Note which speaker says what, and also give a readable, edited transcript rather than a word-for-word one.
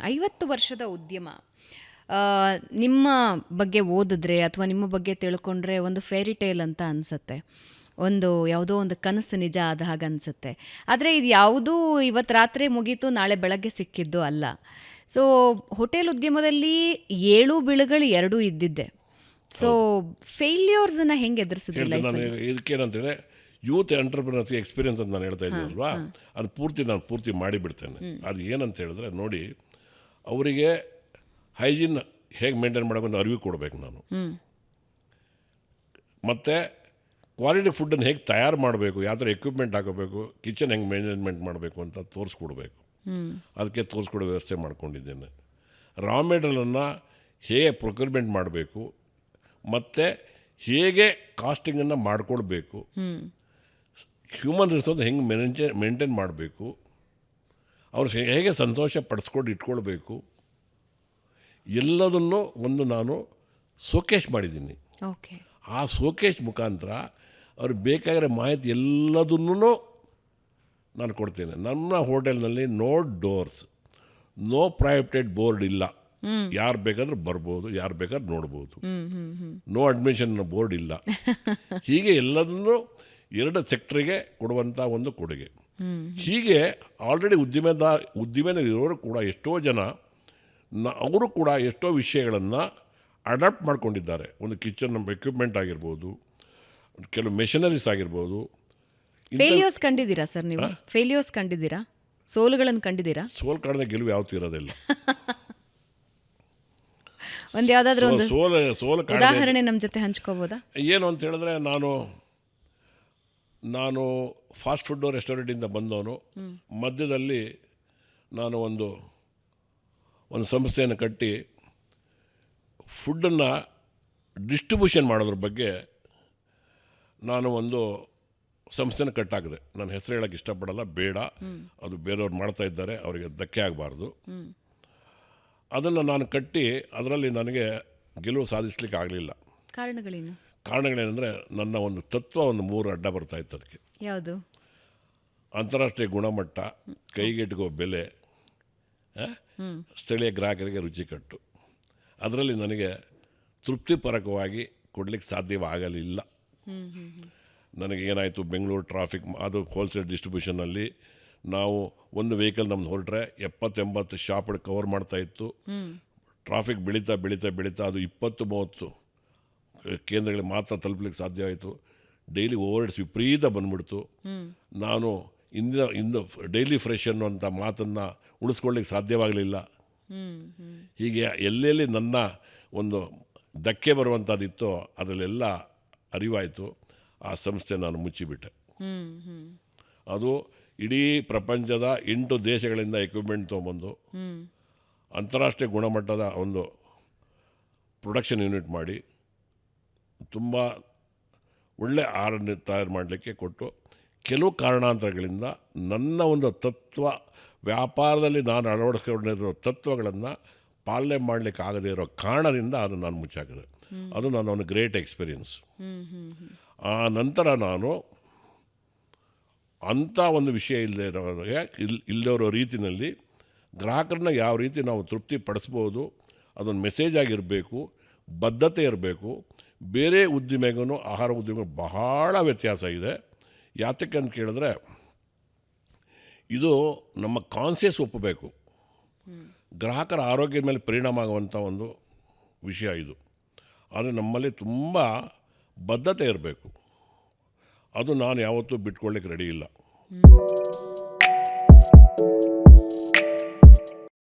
Speaker 1: 50 ವರ್ಷದ ಉದ್ಯಮ. ಆ, ನಿಮ್ಮ ಬಗ್ಗೆ ಓದಿದ್ರೆ ಅಥವಾ ನಿಮ್ಮ ಬಗ್ಗೆ ತಿಳ್ಕೊಂಡ್ರೆ ಒಂದು ಫೇರಿ ಟೇಲ್ ಅಂತ ಅನಿಸುತ್ತೆ. ಒಂದು ಯಾವುದೋ ಒಂದು ಕನಸು ನಿಜ ಆದ ಹಾಗೆ ಅನಿಸುತ್ತೆ. ಆದರೆ ಇದು ಯಾವುದೂ ಇವತ್ತು ರಾತ್ರಿ ಮುಗೀತು ನಾಳೆ ಬೆಳಗ್ಗೆ ಸಿಕ್ಕಿದ್ದು ಅಲ್ಲ. ಸೊ ಹೋಟೆಲ್ ಉದ್ಯಮದಲ್ಲಿ ಏಳು ಬೀಳುಗಳು ಎರಡೂ ಇದ್ದಿದ್ದೆ. ಸೊ ಫೇಲ್ಯೂರ್ಸನ್ನ ಹೆಂಗೆ ಎದುರಿಸಿದ್ದಿಲ್ಲ?
Speaker 2: ನಾನು ಇದಕ್ಕೇನಂತೇಳಿ ಯೂತ್ ಎಂಟರ್ಪ್ರಿನರ್ಸ್ಗೆ ಎಕ್ಸ್ಪೀರಿಯನ್ಸ್ ಅಂತ ನಾನು ಹೇಳ್ತಾ ಇದ್ದೀನಿ ಅಲ್ವಾ, ಅದು ನಾನು ಪೂರ್ತಿ ಮಾಡಿಬಿಡ್ತೇನೆ. ಅದು ಏನಂತ ಹೇಳಿದ್ರೆ ನೋಡಿ, ಅವರಿಗೆ ಹೈಜೀನ್ ಹೇಗೆ ಮೇಂಟೈನ್ ಮಾಡಬೇಕು ಅಂತ ಅರಿವು ಕೊಡಬೇಕು ನಾನು. ಮತ್ತು ಕ್ವಾಲಿಟಿ ಫುಡ್ಡನ್ನು ಹೇಗೆ ತಯಾರು ಮಾಡಬೇಕು, ಯಾವ ಥರ ಎಕ್ವಿಪ್ಮೆಂಟ್ ಹಾಕೋಬೇಕು, ಕಿಚನ್ ಹೆಂಗೆ ಮ್ಯಾನೇಜ್ಮೆಂಟ್ ಮಾಡಬೇಕು ಅಂತ ತೋರಿಸ್ಕೊಡ್ಬೇಕು. ಅದಕ್ಕೆ ತೋರಿಸ್ಕೊಡೋ ವ್ಯವಸ್ಥೆ ಮಾಡ್ಕೊಂಡಿದ್ದೇನೆ. ರಾ ಮೆಟೀರಿಯಲನ್ನು ಹೇಗೆ ಪ್ರೊಕ್ಯೂರ್ಮೆಂಟ್ ಮಾಡಬೇಕು ಮತ್ತು ಹೇಗೆ ಕಾಸ್ಟಿಂಗನ್ನು ಮಾಡಿಕೊಡ್ಬೇಕು, ಹ್ಯೂಮನ್ ರಿಸೋರ್ಸ್ ಹೆಂಗೆ ಮೇಂಟೈನ್ ಮಾಡಬೇಕು, ಅವ್ರು ಹೇಗೆ ಸಂತೋಷ ಪಡಿಸ್ಕೊಂಡು ಇಟ್ಕೊಳ್ಬೇಕು, ಎಲ್ಲದನ್ನು ನಾನು ಶೋಕೇಸ್ ಮಾಡಿದ್ದೀನಿ. ಆ ಶೋಕೇಸ್ ಮುಖಾಂತರ ಅವ್ರಿಗೆ ಬೇಕಾಗಿರೋ ಮಾಹಿತಿ ಎಲ್ಲದನ್ನೂ ನಾನು ಕೊಡ್ತೇನೆ. ನಮ್ಮ ಹೋಟೆಲ್ನಲ್ಲಿ ನೋ ಡೋರ್ಸ್, ನೋ ಪ್ರೈವೇಟೆಡ್ ಬೋರ್ಡ್ ಇಲ್ಲ. ಯಾರು ಬೇಕಾದ್ರೂ ಬರ್ಬೋದು, ಯಾರು ಬೇಕಾದ್ರೂ ನೋಡ್ಬೋದು. ನೋ ಅಡ್ಮಿಷನ್ ಬೋರ್ಡ್ ಇಲ್ಲ. ಹೀಗೆ ಎಲ್ಲದನ್ನೂ ಎರಡು ಸೆಕ್ಟ್ರಿಗೆ ಕೊಡುವಂಥ ಒಂದು ಕೊಡುಗೆ. ಹೀಗೆ ಆಲ್ರೆಡಿ ಉದ್ದಿಮೆನಲ್ಲಿರೋರು ಕೂಡ ಎಷ್ಟೋ ಜನ ಅವರು ಕೂಡ ಎಷ್ಟೋ ವಿಷಯಗಳನ್ನು ಅಡಾಪ್ಟ್ ಮಾಡ್ಕೊಂಡಿದ್ದಾರೆ. ಒಂದು ಕಿಚನ್ ಎಕ್ವಿಪ್ಮೆಂಟ್ ಆಗಿರ್ಬೋದು, ಕೆಲವು ಮೆಷಿನರೀಸ್ ಆಗಿರ್ಬೋದು.
Speaker 1: ಫೇಲ್ಯೂರ್ಸ್ ಕಂಡಿದ್ದೀರಾ ಸರ್ ನೀವು? ಫೇಲ್ಯೂರ್ಸ್ ಕಂಡಿದ್ದೀರಾ? ಸೋಲುಗಳನ್ನು ಕಂಡಿದ್ದೀರಾ?
Speaker 2: ಸೋಲು ಕಾಣದೆ ಗೆಲುವು ಯಾವತ್ತೂ ಇರೋದಿಲ್ಲ.
Speaker 1: ಒಂದು ಯಾವುದಾದ್ರೂ ಒಂದು
Speaker 2: ಸೋಲು
Speaker 1: ಉದಾಹರಣೆ ನಮ್ಮ ಜೊತೆ ಹಂಚ್ಕೋಬೋದಾ?
Speaker 2: ಏನು ಅಂತ ಹೇಳಿದ್ರೆ, ನಾನು ಫಾಸ್ಟ್ ಫುಡ್ಡು ರೆಸ್ಟೋರೆಂಟಿಂದ ಬಂದವನು. ಮಧ್ಯದಲ್ಲಿ ನಾನು ಒಂದು ಸಂಸ್ಥೆಯನ್ನು ಕಟ್ಟಿ ಫುಡ್ಡನ್ನು ಡಿಸ್ಟ್ರಿಬ್ಯೂಷನ್ ಮಾಡೋದ್ರ ಬಗ್ಗೆ ನಾನು ಒಂದು ಸಂಸ್ಥೆನ ಕಟ್ಟಾಕಿದೆ. ನಾನು ಹೆಸರು ಹೇಳೋಕ್ಕೆ ಇಷ್ಟಪಡಲ್ಲ, ಬೇಡ, ಅದು ಬೇರೆಯವ್ರು ಮಾಡ್ತಾ ಇದ್ದಾರೆ, ಅವರಿಗೆ ಧಕ್ಕೆ ಆಗಬಾರ್ದು. ಅದನ್ನು ನಾನು ಕಟ್ಟಿ ಅದರಲ್ಲಿ ನನಗೆ ಗೆಲುವು ಸಾಧಿಸಲಿಕ್ಕೆ ಆಗಲಿಲ್ಲ. ಕಾರಣಗಳೇನೆಂದರೆ, ನನ್ನ ಒಂದು ತತ್ವ ಒಂದು 3 ಅಡ್ಡ ಬರ್ತಾ ಇತ್ತು. ಅದಕ್ಕೆ
Speaker 1: ಯಾವುದು?
Speaker 2: ಅಂತಾರಾಷ್ಟ್ರೀಯ ಗುಣಮಟ್ಟ, ಕೈಗೆಟುಕುವ ಬೆಲೆ, ಸ್ಥಳೀಯ ಗ್ರಾಹಕರಿಗೆ ರುಚಿಕಟ್ಟು. ಅದರಲ್ಲಿ ನನಗೆ ತೃಪ್ತಿಪರಕವಾಗಿ ಕೊಡಲಿಕ್ಕೆ ಸಾಧ್ಯವಾಗಲಿಲ್ಲ. ನನಗೆ ಏನಾಯಿತು, ಬೆಂಗಳೂರು ಟ್ರಾಫಿಕ್, ಅದು ಹೋಲ್ಸೇಲ್ ಡಿಸ್ಟ್ರಿಬ್ಯೂಷನಲ್ಲಿ ನಾವು ಒಂದು ವೆಹಿಕಲ್ ನಮ್ದು ಹೊರಟ್ರೆ 70-80 ಶಾಪ್ಗಳು ಕವರ್ ಮಾಡ್ತಾಯಿತ್ತು. ಟ್ರಾಫಿಕ್ ಬೆಳೀತಾ ಅದು 20-30 ಕೇಂದ್ರಗಳಿಗೆ ಮಾತ್ರ ತಲುಪಲಿಕ್ಕೆ ಸಾಧ್ಯ ಆಯಿತು. ಡೈಲಿ ಓವರ್ಹೆಡ್ಸ್ ವಿಪರೀತ ಬಂದ್ಬಿಡ್ತು. ನಾನು ಇಂದು ಡೈಲಿ ಫ್ರೆಶ್ ಅನ್ನುವಂಥ ಮಾತನ್ನು ಉಳಿಸ್ಕೊಳ್ಳಿಕ್ಕೆ ಸಾಧ್ಯವಾಗಲಿಲ್ಲ. ಹೀಗೆ ಎಲ್ಲೆಲ್ಲಿ ನನ್ನ ಒಂದು ಧಕ್ಕೆ ಬರುವಂಥದ್ದಿತ್ತೋ ಅದರಲ್ಲೆಲ್ಲ ಅರಿವಾಯಿತು. ಆ ಸಂಸ್ಥೆ ನಾನು ಮುಚ್ಚಿಬಿಟ್ಟೆ. ಅದು ಇಡೀ ಪ್ರಪಂಚದ 8 ದೇಶಗಳಿಂದ ಎಕ್ವಿಪ್ಮೆಂಟ್ ತೊಗೊಂಬಂದು ಅಂತಾರಾಷ್ಟ್ರೀಯ ಗುಣಮಟ್ಟದ ಒಂದು ಪ್ರೊಡಕ್ಷನ್ ಯೂನಿಟ್ ಮಾಡಿ ತುಂಬ ಒಳ್ಳೆ ಆಹಾರ ತಯಾರು ಮಾಡಲಿಕ್ಕೆ ಕೊಟ್ಟು, ಕೆಲವು ಕಾರಣಾಂತರಗಳಿಂದ ನನ್ನ ಒಂದು ತತ್ವ, ವ್ಯಾಪಾರದಲ್ಲಿ ನಾನು ಅಳವಡಿಸ್ಕೊಂಡಿರೋ ತತ್ವಗಳನ್ನು ಪಾಲನೆ ಮಾಡಲಿಕ್ಕೆ ಆಗದೇ ಇರೋ ಕಾರಣದಿಂದ ಅದು ನಾನು ಮುಚ್ಚಾಕಿದೆ. ಅದು ನನ್ನ ಒಂದು ಗ್ರೇಟ್ ಎಕ್ಸ್ಪೀರಿಯನ್ಸ್. ಆ ನಂತರ ನಾನು ಅಂಥ ಒಂದು ವಿಷಯ ಇಲ್ಲದಿರೋ ರೀತಿಯಲ್ಲಿ ಗ್ರಾಹಕರನ್ನ ಯಾವ ರೀತಿ ನಾವು ತೃಪ್ತಿ ಪಡಿಸ್ಬೋದು, ಅದೊಂದು ಮೆಸೇಜ್ ಆಗಿರಬೇಕು, ಬದ್ಧತೆ ಇರಬೇಕು. ಬೇರೆ ಉದ್ದಿಮೆಗೂ ಆಹಾರ ಉದ್ಯಮಕ್ಕೂ ಬಹಳ ವ್ಯತ್ಯಾಸ ಇದೆ. ಯಾತಕ್ಕೆ ಅಂತ ಕೇಳಿದ್ರೆ, ಇದು ನಮ್ಮ ಕಾನ್ಸಿಯಸ್ ಒಪ್ಪಬೇಕು. ಗ್ರಾಹಕರ ಆರೋಗ್ಯದ ಮೇಲೆ ಪರಿಣಾಮ ಆಗುವಂಥ ಒಂದು ವಿಷಯ ಇದು. ಆದರೆ ನಮ್ಮಲ್ಲಿ ತುಂಬ ಬದ್ಧತೆ ಇರಬೇಕು. ಅದು ನಾನು ಯಾವತ್ತೂ ಬಿಟ್ಕೊಳ್ಳಿಕ್ಕೆ ರೆಡಿ ಇಲ್ಲ.